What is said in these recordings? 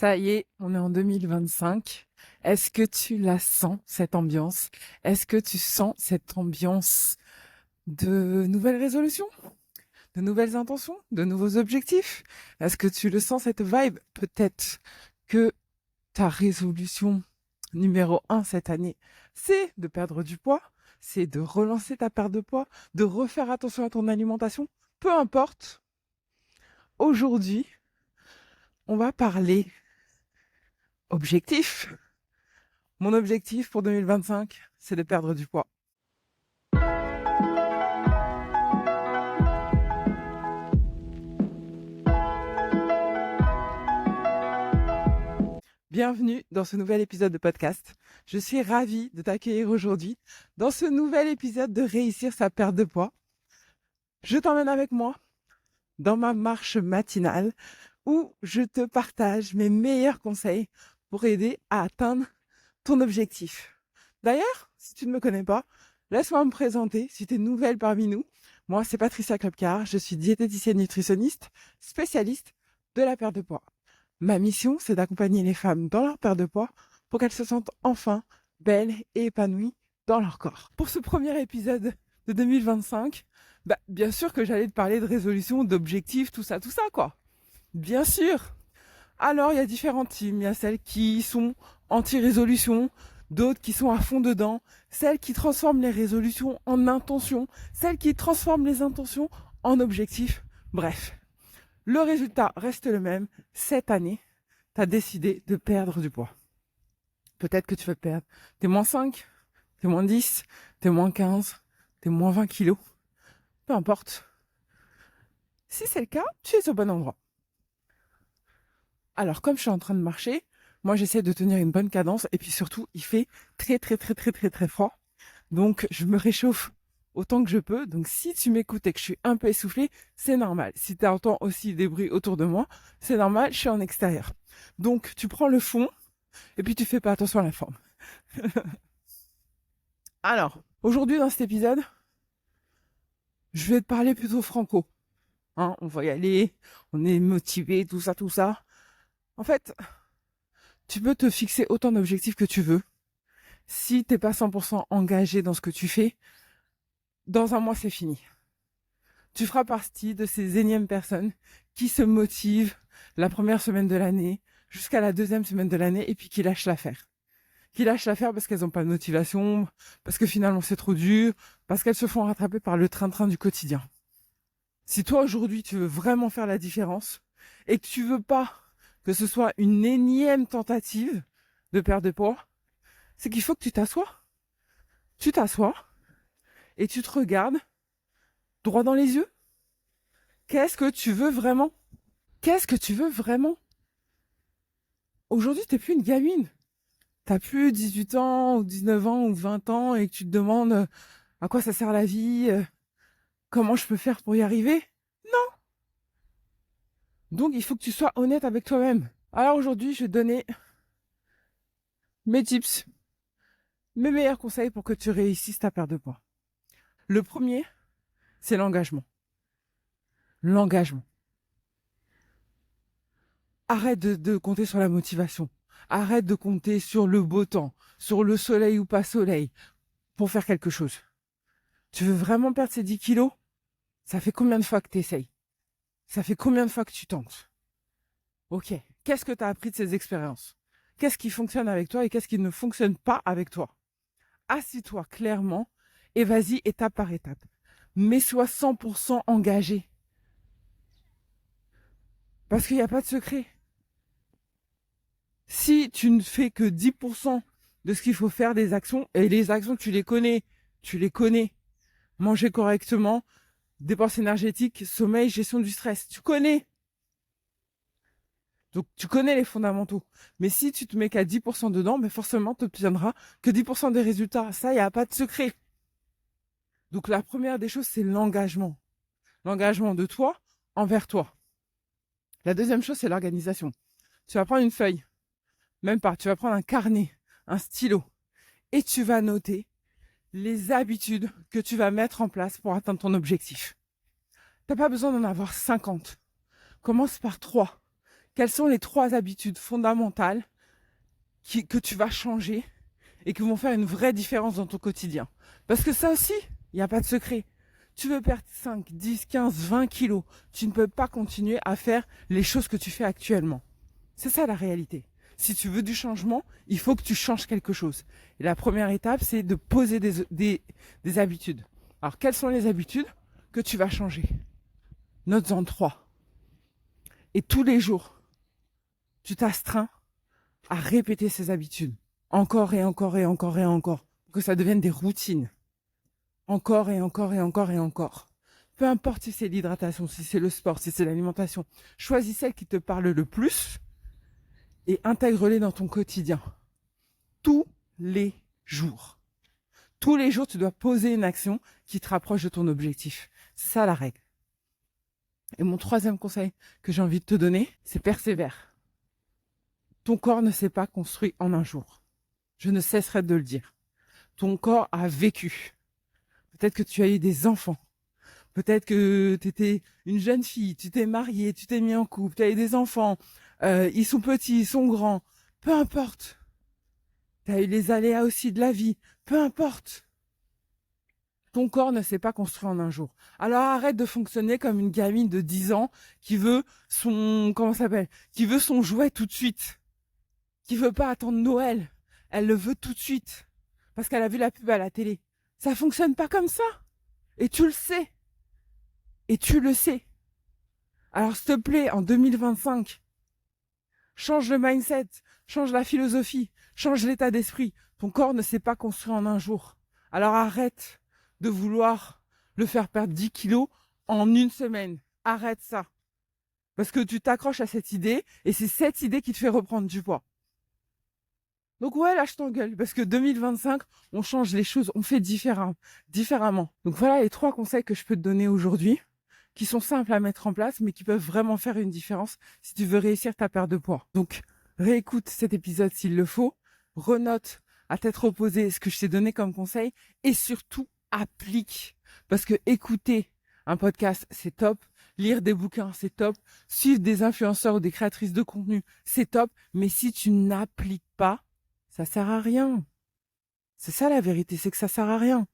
Ça y est, on est en 2025. Est-ce que tu la sens, cette ambiance? Est-ce que tu sens cette ambiance de nouvelles résolutions, de nouvelles intentions, de nouveaux objectifs? Est-ce que tu le sens, cette vibe? Peut-être que ta résolution numéro 1 cette année, c'est de perdre du poids, c'est de relancer ta perte de poids, de refaire attention à ton alimentation. Peu importe, aujourd'hui, on va parler objectif. Mon objectif pour 2025, c'est de perdre du poids. Bienvenue dans ce nouvel épisode de podcast. Je suis ravie de t'accueillir aujourd'hui dans ce nouvel épisode de Réussir sa perte de poids. Je t'emmène avec moi dans ma marche matinale où je te partage mes meilleurs conseils pour aider à atteindre ton objectif. D'ailleurs, si tu ne me connais pas, laisse-moi me présenter si tu es nouvelle parmi nous. Moi, c'est Patricia Klopkar, je suis diététicienne nutritionniste, spécialiste de la perte de poids. Ma mission, c'est d'accompagner les femmes dans leur perte de poids pour qu'elles se sentent enfin belles et épanouies dans leur corps. Pour ce premier épisode de 2025, bien sûr que j'allais te parler de résolution, d'objectifs, tout ça, quoi. Bien sûr. Alors, il y a différentes teams. Il y a celles qui sont anti-résolution, d'autres qui sont à fond dedans, celles qui transforment les résolutions en intentions, celles qui transforment les intentions en objectifs. Bref, le résultat reste le même. Cette année, tu as décidé de perdre du poids. Peut-être que tu vas perdre. T'es moins 5, t'es moins 10, t'es moins 15, t'es moins 20 kilos. Peu importe. Si c'est le cas, tu es au bon endroit. Alors, comme je suis en train de marcher, moi, j'essaie de tenir une bonne cadence. Et puis surtout, il fait très, très, très, très, très, très froid. Donc, je me réchauffe autant que je peux. Donc, si tu m'écoutes et que je suis un peu essoufflée, c'est normal. Si tu entends aussi des bruits autour de moi, c'est normal, je suis en extérieur. Donc, tu prends le fond et puis tu fais pas attention à la forme. Alors, aujourd'hui, dans cet épisode, je vais te parler plutôt franco. On va y aller, on est motivé, tout ça, tout ça. En fait, tu peux te fixer autant d'objectifs que tu veux. Si t'es pas 100% engagé dans ce que tu fais, dans un mois, c'est fini. Tu feras partie de ces énièmes personnes qui se motivent la première semaine de l'année jusqu'à la deuxième semaine de l'année et puis qui lâchent l'affaire. Qui lâchent l'affaire parce qu'elles n'ont pas de motivation, parce que finalement c'est trop dur, parce qu'elles se font rattraper par le train-train du quotidien. Si toi aujourd'hui tu veux vraiment faire la différence et que tu veux pas que ce soit une énième tentative de perdre de poids, c'est qu'il faut que tu t'assoies. Tu t'assois et tu te regardes droit dans les yeux. Qu'est-ce que tu veux vraiment? Qu'est-ce que tu veux vraiment? Aujourd'hui, t'es plus une gamine. T'as plus 18 ans ou 19 ans ou 20 ans et que tu te demandes à quoi ça sert la vie, comment je peux faire pour y arriver? Non. Donc, il faut que tu sois honnête avec toi-même. Alors aujourd'hui, je vais te donner mes tips, mes meilleurs conseils pour que tu réussisses ta perte de poids. Le premier, c'est l'engagement. L'engagement. Arrête de compter sur la motivation. Arrête de compter sur le beau temps, sur le soleil ou pas soleil, pour faire quelque chose. Tu veux vraiment perdre ces 10 kilos? Ça fait combien de fois que tu essayes? Ça fait combien de fois que tu tentes? Ok, qu'est-ce que tu as appris de ces expériences? Qu'est-ce qui fonctionne avec toi et qu'est-ce qui ne fonctionne pas avec toi? Assis-toi clairement et vas-y étape par étape. Mais sois 100% engagé. Parce qu'il n'y a pas de secret. Si tu ne fais que 10% de ce qu'il faut faire des actions, et les actions tu les connais. Manger correctement, dépenses énergétiques, sommeil, gestion du stress, tu connais. Donc tu connais les fondamentaux. Mais si tu te mets qu'à 10% dedans, forcément tu n'obtiendras que 10% des résultats. Ça, il n'y a pas de secret. Donc la première des choses, c'est l'engagement. L'engagement de toi envers toi. La deuxième chose, c'est l'organisation. Tu vas prendre une feuille, même pas, tu vas prendre un carnet, un stylo, et tu vas noter les habitudes que tu vas mettre en place pour atteindre ton objectif. T'as pas besoin d'en avoir 50. Commence par 3, quelles sont les 3 habitudes fondamentales que tu vas changer et qui vont faire une vraie différence dans ton quotidien. Parce que ça aussi, il n'y a pas de secret. Tu veux perdre 5, 10, 15, 20 kilos. Tu ne peux pas continuer à faire les choses que tu fais actuellement. C'est ça la réalité. Si tu veux du changement, il faut que tu changes quelque chose. Et la première étape, c'est de poser des habitudes. Alors, quelles sont les habitudes que tu vas changer? Note-en 3. Et tous les jours, tu t'astreins à répéter ces habitudes. Encore et encore et encore et encore. Pour que ça devienne des routines. Encore et encore et encore et encore. Peu importe si c'est l'hydratation, si c'est le sport, si c'est l'alimentation. Choisis celle qui te parle le plus et intègre-les dans ton quotidien. Tous les jours. Tous les jours, tu dois poser une action qui te rapproche de ton objectif. C'est ça la règle. Et mon 3e conseil que j'ai envie de te donner, c'est persévère. Ton corps ne s'est pas construit en un jour. Je ne cesserai de le dire. Ton corps a vécu. Peut-être que tu as eu des enfants. Peut-être que tu étais une jeune fille, tu t'es mariée, tu t'es mis en couple, tu as eu des enfants. Ils sont petits, ils sont grands. Peu importe. Tu as eu les aléas aussi de la vie. Peu importe. Ton corps ne s'est pas construit en un jour. Alors arrête de fonctionner comme une gamine de 10 ans qui veut qui veut son jouet tout de suite. Qui veut pas attendre Noël. Elle le veut tout de suite. Parce qu'elle a vu la pub à la télé. Ça fonctionne pas comme ça. Et tu le sais. Et tu le sais. Alors s'il te plaît, en 2025, change le mindset, change la philosophie, change l'état d'esprit. Ton corps ne s'est pas construit en un jour. Alors arrête de vouloir le faire perdre 10 kilos en une semaine. Arrête ça. Parce que tu t'accroches à cette idée et c'est cette idée qui te fait reprendre du poids. Donc ouais, lâche ton gueule, parce que 2025, on change les choses, on fait différemment. Donc voilà les 3 conseils que je peux te donner aujourd'hui, qui sont simples à mettre en place, mais qui peuvent vraiment faire une différence si tu veux réussir ta perte de poids. Donc réécoute cet épisode s'il le faut, renote à tête reposée ce que je t'ai donné comme conseil, et surtout applique. Parce que écouter un podcast, c'est top. Lire des bouquins, c'est top. Suivre des influenceurs ou des créatrices de contenu, c'est top. Mais si tu n'appliques pas, ça sert à rien. C'est ça la vérité, c'est que ça sert à rien.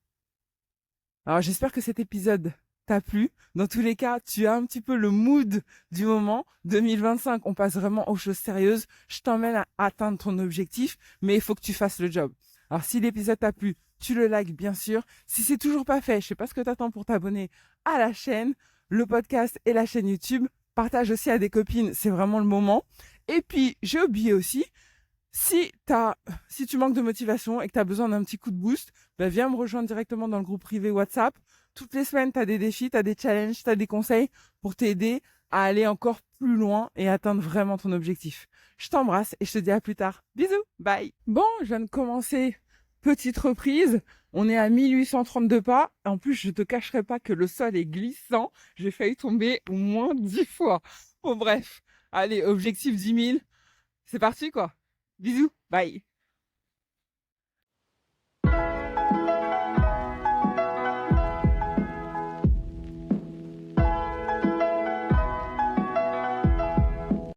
Alors j'espère que cet épisode t'a plu. Dans tous les cas, tu as un petit peu le mood du moment. 2025, on passe vraiment aux choses sérieuses. Je t'emmène à atteindre ton objectif, mais il faut que tu fasses le job. Alors si l'épisode t'a plu, tu le likes bien sûr. Si c'est toujours pas fait, je sais pas ce que t'attends pour t'abonner à la chaîne, le podcast et la chaîne YouTube. Partage aussi à des copines, c'est vraiment le moment. Et puis, j'ai oublié aussi, si tu manques de motivation et que tu as besoin d'un petit coup de boost, viens me rejoindre directement dans le groupe privé WhatsApp. Toutes les semaines, tu as des défis, tu as des challenges, tu as des conseils pour t'aider à aller encore plus loin et atteindre vraiment ton objectif. Je t'embrasse et je te dis à plus tard. Bisous, bye. Bon, je viens de commencer, petite reprise. On est à 1832 pas. En plus, je te cacherai pas que le sol est glissant. J'ai failli tomber au moins 10 fois. Bon, bref. Allez, objectif 10 000. C'est parti, quoi. Bisous, bye.